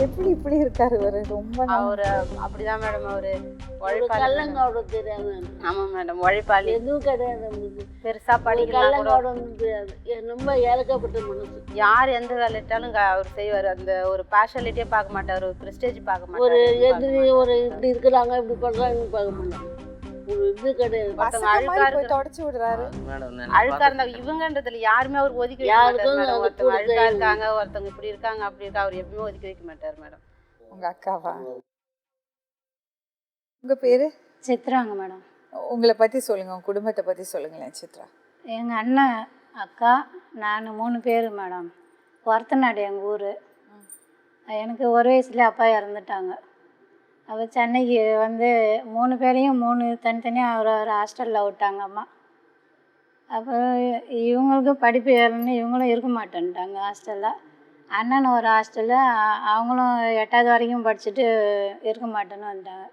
எப்படி இப்படி இருக்காரு இவரு? ரொம்ப அவரு அப்படிதான் மேடம். அவரு உழைப்பாளி. கள்ளங்கோட தெரியாது. ஆமா மேடம், உழைப்பாளி. எதுவும் கிடையாது அவங்களுக்கு. பெருசா படிக்கலாம் கூட கள்ளங்கோட தெரியாது. ரொம்ப இறக்கப்பட்ட மனசு. யார் எந்த வேலையிட்டாலும் அவர் செய்வார். அந்த ஒரு பார்ஷாலிட்டியே பார்க்க மாட்டார், ஒரு ப்ரெஸ்டேஜ் பார்க்க ஒரு மாட்டார். எதிரி ஒரு இப்படி இருக்கிறாங்க இப்படி பண்றாங்கன்னு பார்க்க மாட்டாங்க. ஒரு இது கிடையாது. ஒருத்தவங்க பசங்க அழுக்கா மாதிரி போய் இருக்கு, தொடச்சு விடுறாரு. அழுக்கா இருந்தா இவங்கன்றதுல யாருமே அவர் ஒதுக்கி வைக்க யாருக்கும் மாட்டார் மேடம். அந்த ஒருத்தவங்க கொடுக்க அழுக்கா இருக்காங்க, ஒருத்தவங்க இப்படி இருக்காங்க அப்படி இருக்கா, அவர் எப்பவுமே ஒதுக்கி வைக்க மாட்டார் மேடம். உங்க அக்காவா? உங்க பேரு? சித்ராங்க மேடம். உங்களை பத்தி சொல்லுங்க, உங்க குடும்பத்தை பத்தி சொல்லுங்களேன் சித்ரா. எங்கள் அண்ணன், அக்கா, நான் 3 பேர் மேடம். ஒரத்தநாடு எங்கள் ஊர். எனக்கு ஒரு வயசுல அப்பா இறந்துட்டாங்க. அப்போ சென்னைக்கு வந்து 3 பேரையும் தனித்தனியாக ஒரு ஹாஸ்டலில் விட்டாங்க அம்மா. அப்போ இவங்களுக்கு படிப்பு ஏறணுன்னு இவங்களும் இருக்க மாட்டேன்ட்டாங்க ஹாஸ்டலில். அண்ணன் ஒரு ஹாஸ்டலில், அவங்களும் 8வது வரைக்கும் படிச்சுட்டு இருக்க மாட்டேன்னு வந்துட்டாங்க.